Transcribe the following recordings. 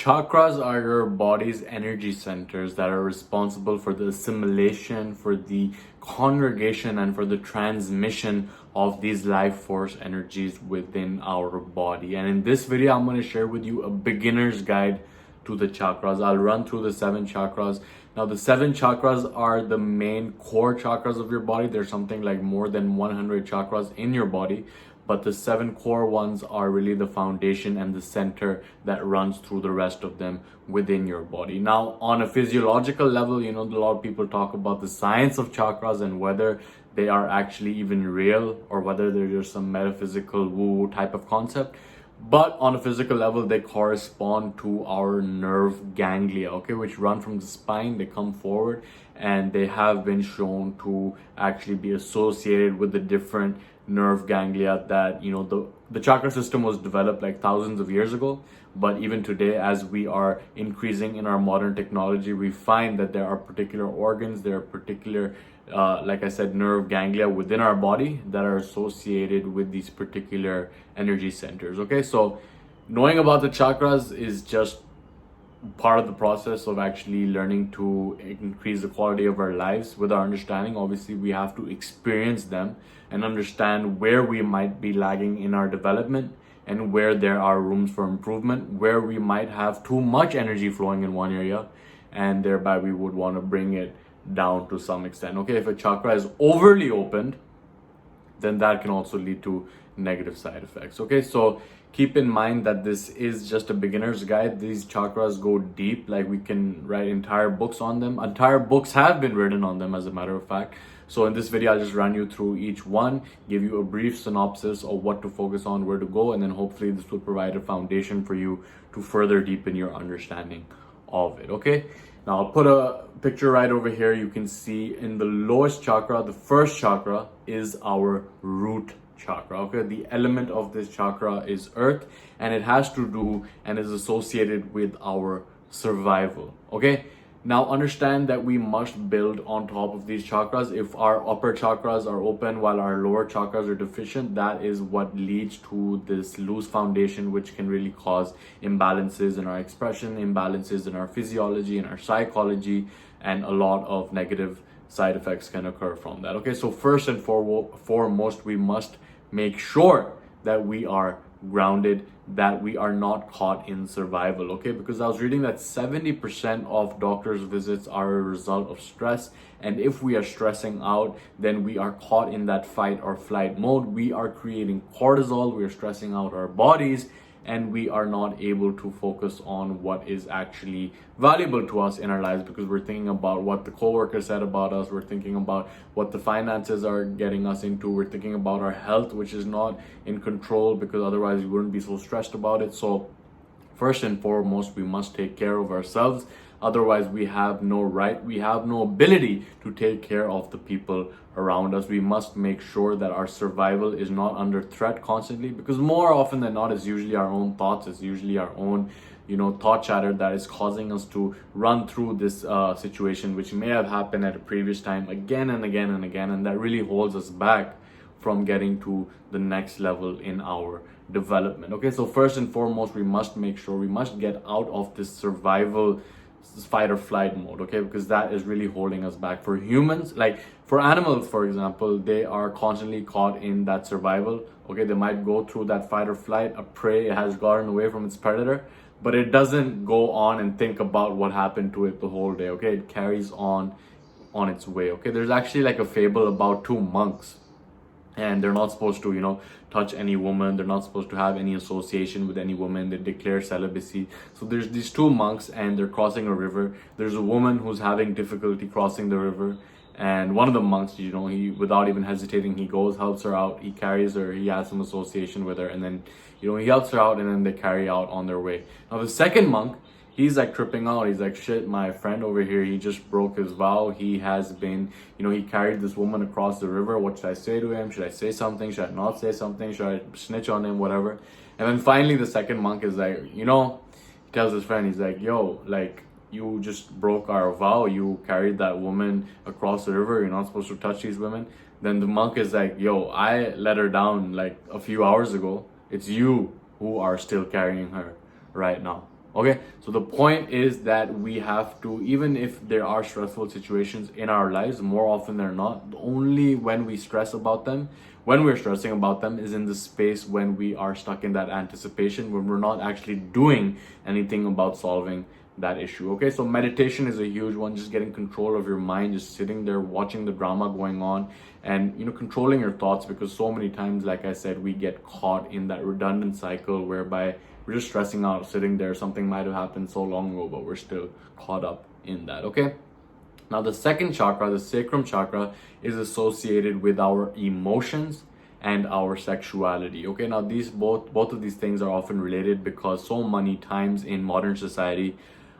Chakras are your body's energy centers that are responsible for the assimilation, for the congregation, and for the transmission of these life force energies within our body. And in this video, I'm going to share with you a beginner's guide to the chakras. I'll run through the 7 chakras. Now, the 7 chakras are the main core chakras of your body. There's something like more than 100 chakras in your body, but the 7 core ones are really the foundation and the center that runs through the rest of them within your body. Now, on a physiological level, a lot of people talk about the science of chakras and whether they are actually even real or whether they're just some metaphysical woo type of concept. But on a physical level, they correspond to our nerve ganglia, okay, which run from the spine. They come forward and they have been shown to actually be associated with the different nerve ganglia that, the chakra system was developed like thousands of years ago. But even today, as we are increasing in our modern technology, we find that there are particular organs, there are particular like I said, nerve ganglia within our body that are associated with these particular energy centers. Okay, so knowing about the chakras is just part of the process of actually learning to increase the quality of our lives with our understanding. Obviously, we have to experience them and understand where we might be lagging in our development and where there are rooms for improvement, where we might have too much energy flowing in one area, and thereby we would want to bring it down to some extent. Okay, if a chakra is overly opened, then that can also lead to negative side effects. Okay, so keep in mind that this is just a beginner's guide. These chakras go deep, like we can write entire books on them. Entire books have been written on them, as a matter of fact. So in this video, I'll just run you through each one, give you a brief synopsis of what to focus on, where to go, and then hopefully this will provide a foundation for you to further deepen your understanding of it. Okay, now I'll put a picture right over here. You can see in the lowest chakra, the first chakra is our root chakra. Okay, the element of this chakra is earth, and it has to do and is associated with our survival. Okay, now understand that we must build on top of these chakras. If our upper chakras are open while our lower chakras are deficient, that is what leads to this loose foundation, which can really cause imbalances in our expression, imbalances in our physiology, in our psychology, and a lot of negative side effects can occur from that. Okay, so first and foremost, we must make sure that we are grounded, that we are not caught in survival. Okay, because I was reading that 70% of doctors' visits are a result of stress, and if we are stressing out, then we are caught in that fight or flight mode. We are creating cortisol, we are stressing out our bodies, and we are not able to focus on what is actually valuable to us in our lives, because we're thinking about what the coworker said about us, we're thinking about what the finances are getting us into, we're thinking about our health, which is not in control, because otherwise we wouldn't be so stressed about it. So first and foremost, we must take care of ourselves. Otherwise, we have no right, we have no ability to take care of the people around us. We must make sure that our survival is not under threat constantly, because more often than not, it's usually our own thoughts, it's usually our own, thought chatter that is causing us to run through this situation, which may have happened at a previous time again and again and again, and that really holds us back from getting to the next level in our development. Okay, so first and foremost, we must make sure we must get out of this survival fight or flight mode. Okay, because that is really holding us back. For humans, like for animals, for example, they are constantly caught in that survival. Okay, they might go through that fight or flight, a prey has gotten away from its predator, but it doesn't go on and think about what happened to it the whole day. Okay, it carries on its way. Okay, there's actually like a fable about 2 monks, and they're not supposed to touch any woman, they're not supposed to have any association with any woman, they declare celibacy. So there's these 2 monks and they're crossing a river. There's a woman who's having difficulty crossing the river, and one of the monks, he without even hesitating, he goes, helps her out, he carries her, he has some association with her, and then he helps her out, and then they carry out on their way. Now the second monk, he's like tripping out. He's like, shit, my friend over here, he just broke his vow. He has been, he carried this woman across the river. What should I say to him? Should I say something? Should I not say something? Should I snitch on him? Whatever. And then finally, the second monk is like, he tells his friend, he's like, yo, like, you just broke our vow. You carried that woman across the river. You're not supposed to touch these women. Then the monk is like, yo, I let her down like a few hours ago. It's you who are still carrying her right now. Okay, so the point is that we have to, even if there are stressful situations in our lives, more often than not, only when we stress about them, when we're stressing about them, is in the space when we are stuck in that anticipation, when we're not actually doing anything about solving that issue. Okay, so meditation is a huge one, just getting control of your mind, just sitting there watching the drama going on, and controlling your thoughts, because so many times, like I said, we get caught in that redundant cycle whereby we're just stressing out, sitting there. Something might have happened so long ago, but we're still caught up in that. Okay, now the second chakra, the sacrum chakra, is associated with our emotions and our sexuality. Okay, now these both of these things are often related, because so many times in modern society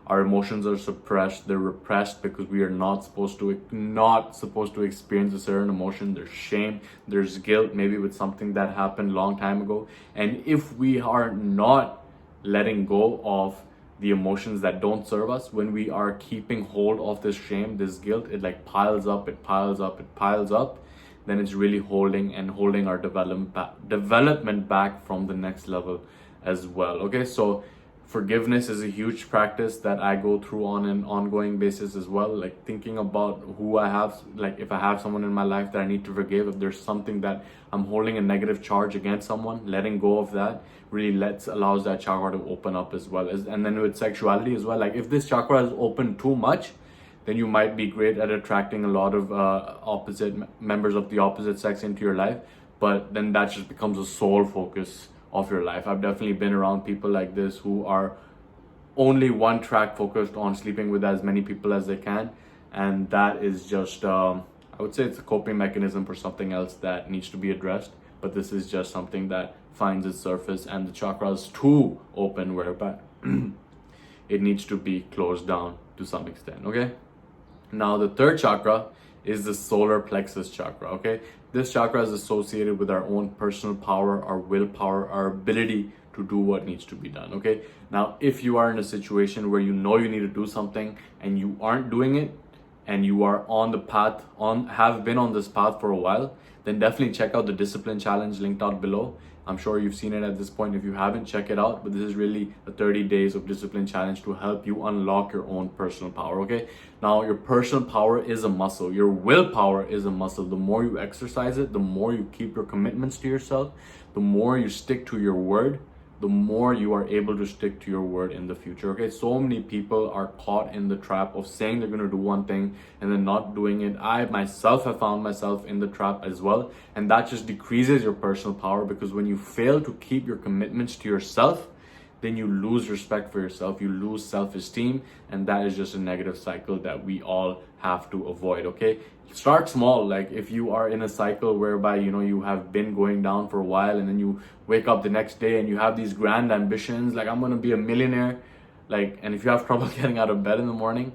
our emotions are suppressed, they're repressed, because we are not supposed to experience a certain emotion. There's shame, there's guilt, maybe with something that happened a long time ago. And if we are not letting go of the emotions that don't serve us, when we are keeping hold of this shame, this guilt, it like piles up, it piles up, then it's really holding our development back from the next level as well. Okay, so forgiveness is a huge practice that I go through on an ongoing basis as well. Like thinking about who I have, like if I have someone in my life that I need to forgive, if there's something that I'm holding a negative charge against someone, letting go of that really allows that chakra to open up as well. And then with sexuality as well, like if this chakra is open too much, then you might be great at attracting a lot of members of the opposite sex into your life, but then that just becomes a sole focus of your life. I've definitely been around people like this who are only one track focused on sleeping with as many people as they can, and that is just I would say it's a coping mechanism for something else that needs to be addressed. But this is just something that finds its surface, and the chakra is too open whereby it needs to be closed down to some extent. Okay, now the third chakra is the solar plexus chakra. Okay, this chakra is associated with our own personal power, our willpower, our ability to do what needs to be done. Okay, now if you are in a situation where you know you need to do something and you aren't doing it, and you are on the path, have been on this path for a while, then definitely check out the discipline challenge linked out below. I'm sure you've seen it at this point. If you haven't, check it out. But this is really a 30 days of discipline challenge to help you unlock your own personal power. Okay, now your personal power is a muscle, your willpower is a muscle. The more you exercise it, the more you keep your commitments to yourself, the more you stick to your word, the more you are able to stick to your word in the future. Okay, so many people are caught in the trap of saying they're going to do one thing and then not doing it. I myself have found myself in the trap as well, and that just decreases your personal power, because when you fail to keep your commitments to yourself, then you lose respect for yourself, you lose self-esteem, and that is just a negative cycle that we all have to avoid. Okay, start small. Like if you are in a cycle whereby you have been going down for a while, and then you wake up the next day and you have these grand ambitions, like I'm gonna be a millionaire, and if you have trouble getting out of bed in the morning,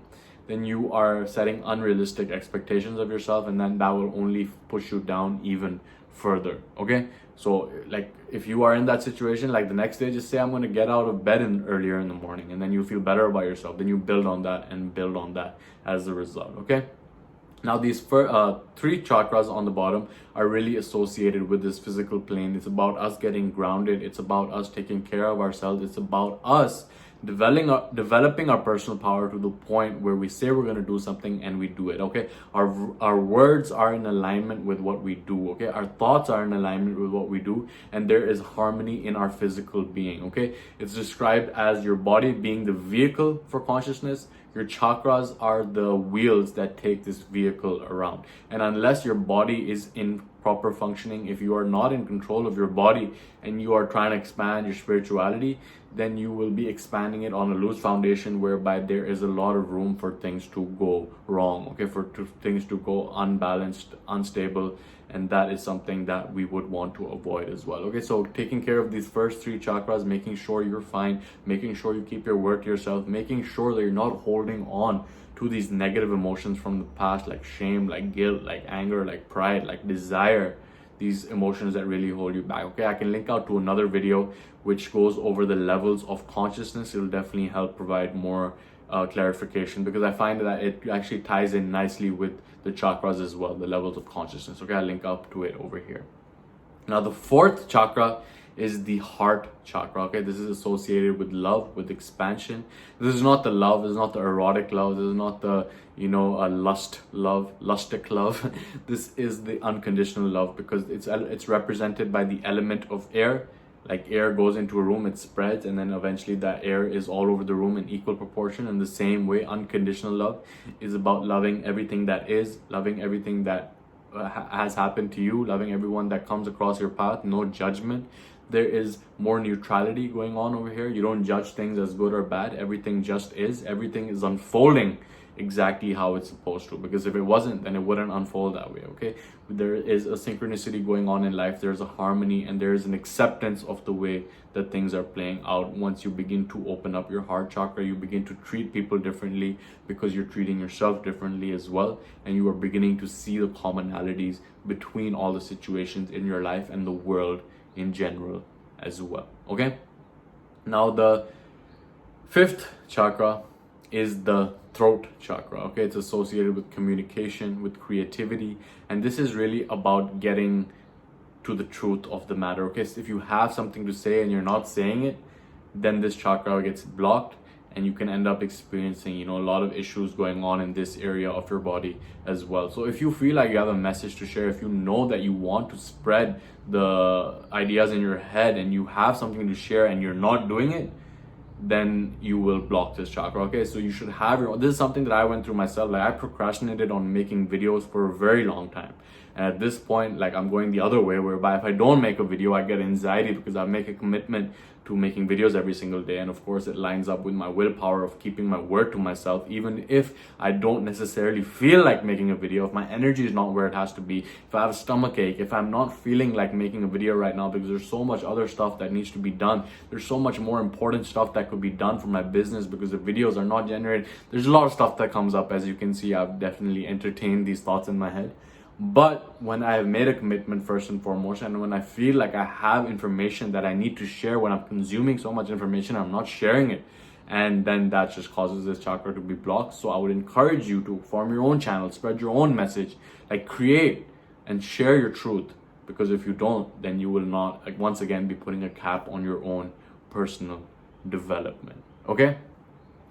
then you are setting unrealistic expectations of yourself, and then that will only push you down even further. Okay, so like if you are in that situation, like the next day just say I'm going to get out of bed earlier in the morning, and then you feel better about yourself, then you build on that and build on that as a result. Okay, now these three chakras on the bottom are really associated with this physical plane. It's about us getting grounded, it's about us taking care of ourselves, it's about us developing our personal power to the point where we say we're going to do something and we do it. Okay, our words are in alignment with what we do. Okay, our thoughts are in alignment with what we do, and there is harmony in our physical being. Okay, it's described as your body being the vehicle for consciousness. Your chakras are the wheels that take this vehicle around, and unless your body is in proper functioning, if you are not in control of your body and you are trying to expand your spirituality, then you will be expanding it on a loose foundation whereby there is a lot of room for things to go wrong. Okay, for things to go unbalanced, unstable, and that is something that we would want to avoid as well. Okay, so taking care of these first three chakras, making sure you're fine, making sure you keep your word to yourself, making sure that you're not holding on to these negative emotions from the past, like shame, like guilt, like anger, like pride, like desire, these emotions that really hold you back. Okay, I can link out to another video which goes over the levels of consciousness. It'll definitely help provide more clarification, because I find that it actually ties in nicely with the chakras as well, the levels of consciousness. Okay, I'll link up to it over here. Now the fourth chakra is the heart chakra. Okay, this is associated with love, with expansion. This is not the love, this is not the erotic love, this is not the lustic love. This is the unconditional love, because it's represented by the element of air. Like air goes into a room, it spreads, and then eventually that air is all over the room in equal proportion. In the same way, unconditional love is about loving everything that is, loving everything that has happened to you, loving everyone that comes across your path, no judgment. There is more neutrality going on over here. You don't judge things as good or bad. Everything just is. Everything is unfolding exactly how it's supposed to, because if it wasn't, then it wouldn't unfold that way. Okay, there is a synchronicity going on in life, there's a harmony, and there's an acceptance of the way that things are playing out. Once you begin to open up your heart chakra, you begin to treat people differently, because you're treating yourself differently as well, and you are beginning to see the commonalities between all the situations in your life and the world in general as well. Okay, now the fifth chakra is the throat chakra. Okay, it's associated with communication, with creativity, and this is really about getting to the truth of the matter. Okay, so if you have something to say and you're not saying it, then this chakra gets blocked, and you can end up experiencing a lot of issues going on in this area of your body as well. So if you feel like you have a message to share, if you know that you want to spread the ideas in your head and you have something to share and you're not doing it, then you will block this chakra. Okay, so you should have this is something that I went through myself. Like, I procrastinated on making videos for a very long time, and at this point, like, I'm going the other way, whereby if I don't make a video, I get anxiety, because I make a commitment to making videos every single day, and of course it lines up with my willpower of keeping my word to myself. Even if I don't necessarily feel like making a video, if my energy is not where it has to be, if I have a stomach ache, if I'm not feeling like making a video right now, because there's so much other stuff that needs to be done, there's so much more important stuff that could be done for my business, because the videos are not generated. There's a lot of stuff that comes up. As you can see, I've definitely entertained these thoughts in my head. But when I have made a commitment, first and foremost, and when I feel like I have information that I need to share, when I'm consuming so much information, I'm not sharing it, and then that just causes this chakra to be blocked. So I would encourage you to form your own channel, spread your own message, like, create and share your truth, because if you don't, then you will not, like, once again, be putting a cap on your own personal development. Okay,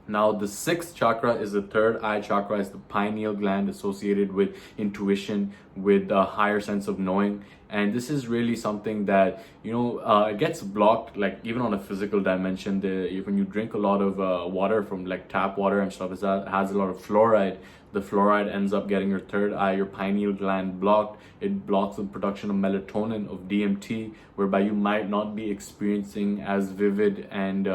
now the sixth chakra is the third eye chakra. It's the pineal gland, associated with intuition, with a higher sense of knowing. And this is really something that it gets blocked, like, even on a physical dimension. When you drink a lot of water from, like, tap water and stuff, it has a lot of fluoride. The fluoride ends up getting your third eye, your pineal gland, blocked. It blocks the production of melatonin, of DMT, whereby you might not be experiencing as vivid and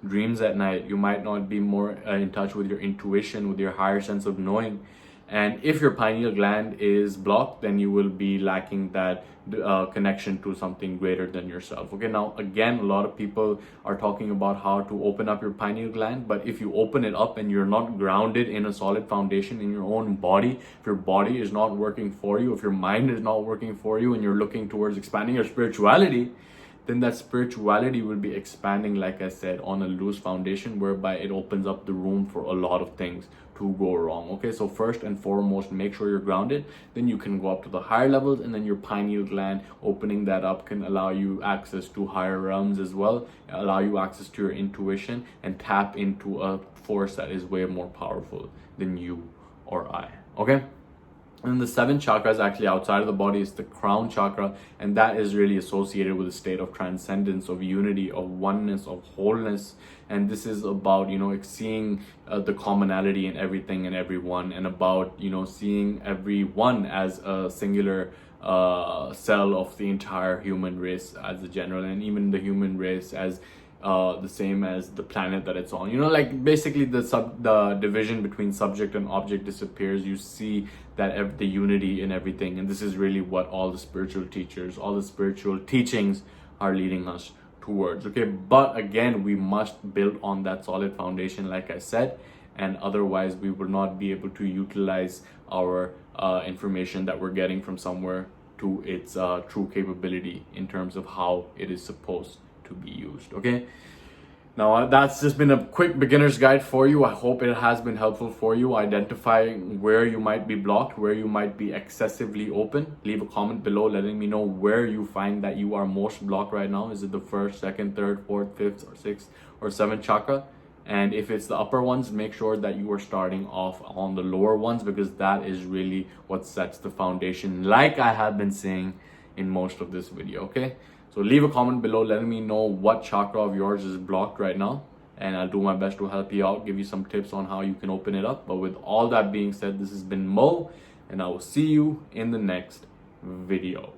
dreams at night. You might not be more in touch with your intuition, with your higher sense of knowing. And if your pineal gland is blocked, then you will be lacking that connection to something greater than yourself. Okay, now again, a lot of people are talking about how to open up your pineal gland, but if you open it up and you're not grounded in a solid foundation in your own body, if your body is not working for you, if your mind is not working for you, and you're looking towards expanding your spirituality, then that spirituality will be expanding, like I said, on a loose foundation, whereby it opens up the room for a lot of things to go wrong. Okay, so first and foremost, make sure you're grounded. Then you can go up to the higher levels, and then your pineal gland, opening that up, can allow you access to higher realms as well, allow you access to your intuition, and tap into a force that is way more powerful than you or I. Okay, and the seventh chakra is actually outside of the body. It's the crown chakra, and that is really associated with a state of transcendence, of unity, of oneness, of wholeness. And this is about seeing the commonality in everything and everyone, and about seeing everyone as a singular cell of the entire human race as a general, and even the human race as the same as the planet that it's on. Like, basically the division between subject and object disappears. You see that the unity in everything, and this is really what all the spiritual teachers, all the spiritual teachings are leading us towards. Okay, but again, we must build on that solid foundation, like I said, and otherwise we will not be able to utilize our information that we're getting from somewhere to its true capability in terms of how it is supposed to be used. Okay, Now, that's just been a quick beginner's guide for you. I hope it has been helpful for you identifying where you might be blocked, where you might be excessively open. Leave a comment below letting me know where you find that you are most blocked right now. Is it the first, second, third, fourth, fifth, or sixth, or seventh chakra? And if it's the upper ones, make sure that you are starting off on the lower ones, because that is really what sets the foundation, like I have been saying in most of this video, okay? So leave a comment below letting me know what chakra of yours is blocked right now, and I'll do my best to help you out, give you some tips on how you can open it up. But with all that being said, this has been Mo, and I will see you in the next video.